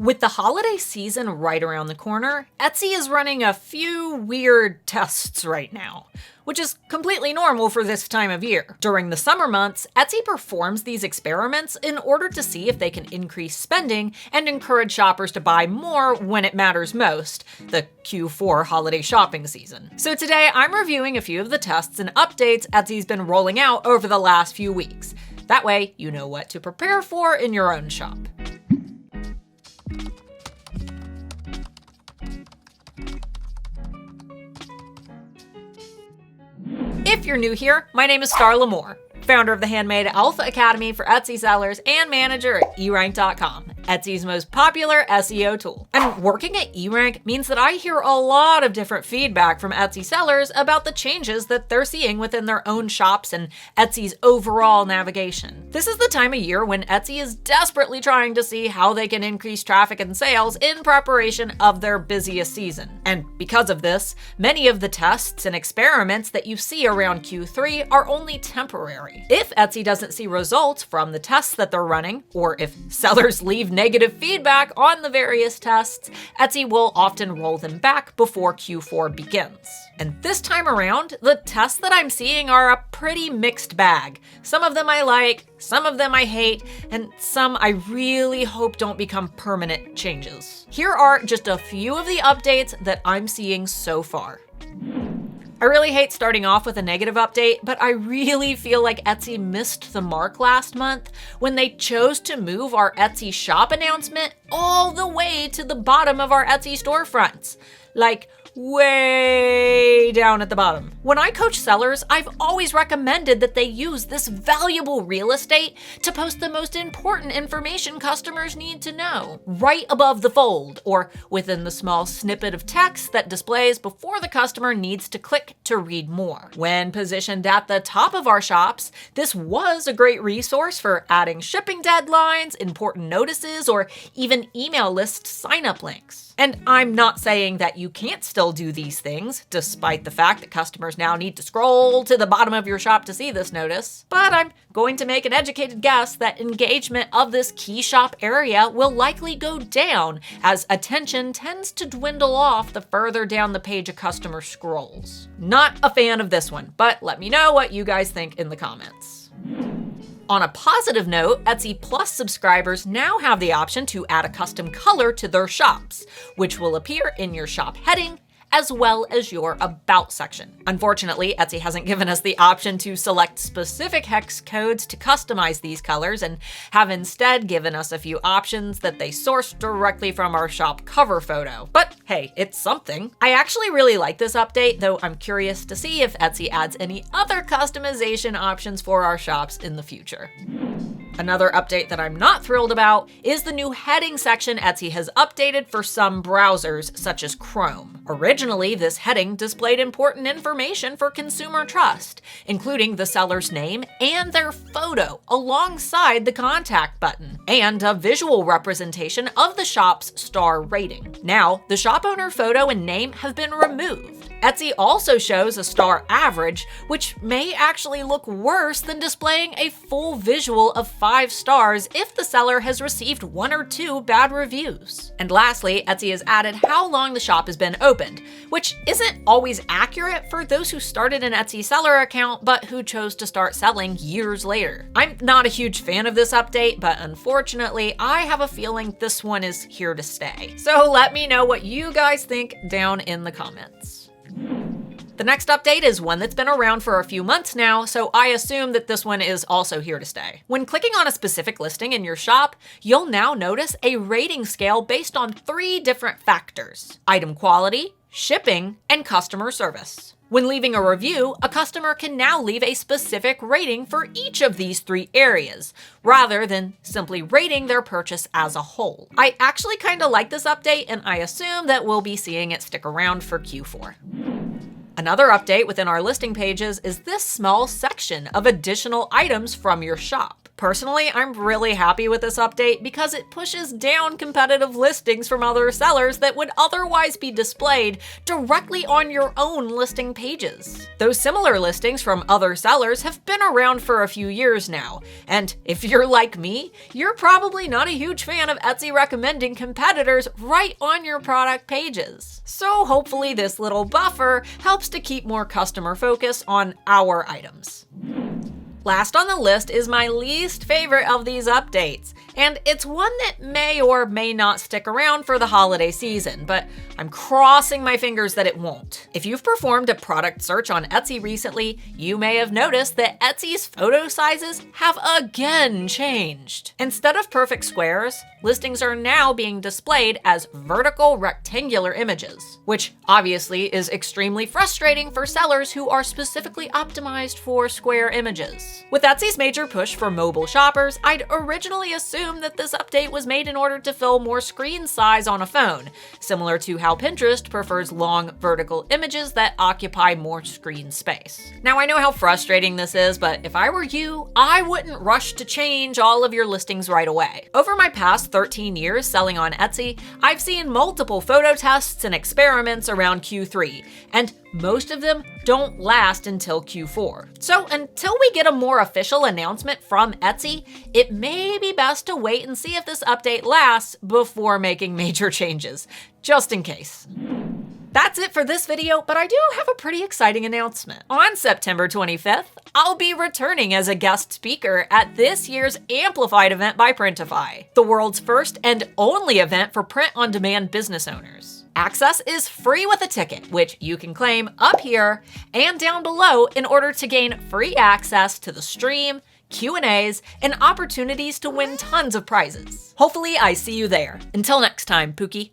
With the holiday season right around the corner, Etsy is running a few weird tests right now, which is completely normal for this time of year. During the summer months, Etsy performs these experiments in order to see if they can increase spending and encourage shoppers to buy more when it matters most, the Q4 holiday shopping season. So today I'm reviewing a few of the tests and updates Etsy's been rolling out over the last few weeks. That way, you know what to prepare for in your own shop. If you're new here, my name is Starla, founder of the Handmade Alpha Academy for Etsy sellers and manager at erank.com, Etsy's most popular SEO tool. And working at eRank means that I hear a lot of different feedback from Etsy sellers about the changes that they're seeing within their own shops and Etsy's overall navigation. This is the time of year when Etsy is desperately trying to see how they can increase traffic and sales in preparation of their busiest season. And because of this, many of the tests and experiments that you see around Q3 are only temporary. If Etsy doesn't see results from the tests that they're running, or if sellers leave negative feedback on the various tests, Etsy will often roll them back before Q4 begins. And this time around, the tests that I'm seeing are a pretty mixed bag. Some of them I like, some of them I hate, and some I really hope don't become permanent changes. Here are just a few of the updates that I'm seeing so far. I really hate starting off with a negative update, but I really feel like Etsy missed the mark last month when they chose to move our Etsy shop announcement all the way to the bottom of our Etsy storefronts. Like, way down at the bottom. When I coach sellers, I've always recommended that they use this valuable real estate to post the most important information customers need to know, right above the fold, or within the small snippet of text that displays before the customer needs to click to read more. When positioned at the top of our shops, this was a great resource for adding shipping deadlines, important notices, or even email list sign-up links. And I'm not saying that you can't still do these things, despite the fact that customers now need to scroll to the bottom of your shop to see this notice. But I'm going to make an educated guess that engagement of this key shop area will likely go down as attention tends to dwindle off the further down the page a customer scrolls. Not a fan of this one, but let me know what you guys think in the comments. On a positive note, Etsy Plus subscribers now have the option to add a custom color to their shops, which will appear in your shop heading as well as your About section. Unfortunately, Etsy hasn't given us the option to select specific hex codes to customize these colors and have instead given us a few options that they sourced directly from our shop cover photo. But hey, it's something. I actually really like this update, though I'm curious to see if Etsy adds any other customization options for our shops in the future. Another update that I'm not thrilled about is the new heading section Etsy has updated for some browsers, such as Chrome. Originally, this heading displayed important information for consumer trust, including the seller's name and their photo alongside the contact button, and a visual representation of the shop's star rating. Now, the shop owner photo and name have been removed. Etsy also shows a star average, which may actually look worse than displaying a full visual of 5 stars if the seller has received 1 or 2 bad reviews. And lastly, Etsy has added how long the shop has been opened, which isn't always accurate for those who started an Etsy seller account but who chose to start selling years later. I'm not a huge fan of this update, but unfortunately, I have a feeling this one is here to stay. So let me know what you guys think down in the comments. The next update is one that's been around for a few months now, so I assume that this one is also here to stay. When clicking on a specific listing in your shop, you'll now notice a rating scale based on 3 different factors: item quality, shipping, and customer service. When leaving a review, a customer can now leave a specific rating for each of these 3 areas, rather than simply rating their purchase as a whole. I actually kind of like this update, and I assume that we'll be seeing it stick around for Q4. Another update within our listing pages is this small section of additional items from your shop. Personally, I'm really happy with this update because it pushes down competitive listings from other sellers that would otherwise be displayed directly on your own listing pages. Those similar listings from other sellers have been around for a few years now, and if you're like me, you're probably not a huge fan of Etsy recommending competitors right on your product pages. So hopefully this little buffer helps to keep more customer focus on our items. Last on the list is my least favorite of these updates, and it's one that may or may not stick around for the holiday season, but I'm crossing my fingers that it won't. If you've performed a product search on Etsy recently, you may have noticed that Etsy's photo sizes have again changed. Instead of perfect squares, listings are now being displayed as vertical rectangular images, which obviously is extremely frustrating for sellers who are specifically optimized for square images. With Etsy's major push for mobile shoppers, I'd originally assumed that this update was made in order to fill more screen size on a phone, similar to how Pinterest prefers long vertical images that occupy more screen space. Now I know how frustrating this is, but if I were you, I wouldn't rush to change all of your listings right away. Over my past 13 years selling on Etsy, I've seen multiple photo tests and experiments around Q3, and most of them don't last until Q4. So until we get a more official announcement from Etsy, it may be best to wait and see if this update lasts before making major changes, just in case. That's it for this video, but I do have a pretty exciting announcement. On September 25th, I'll be returning as a guest speaker at this year's Amplified event by Printify, the world's first and only event for print-on-demand business owners. Access is free with a ticket, which you can claim up here and down below in order to gain free access to the stream, Q&As, and opportunities to win tons of prizes. Hopefully I see you there. Until next time, Pookie.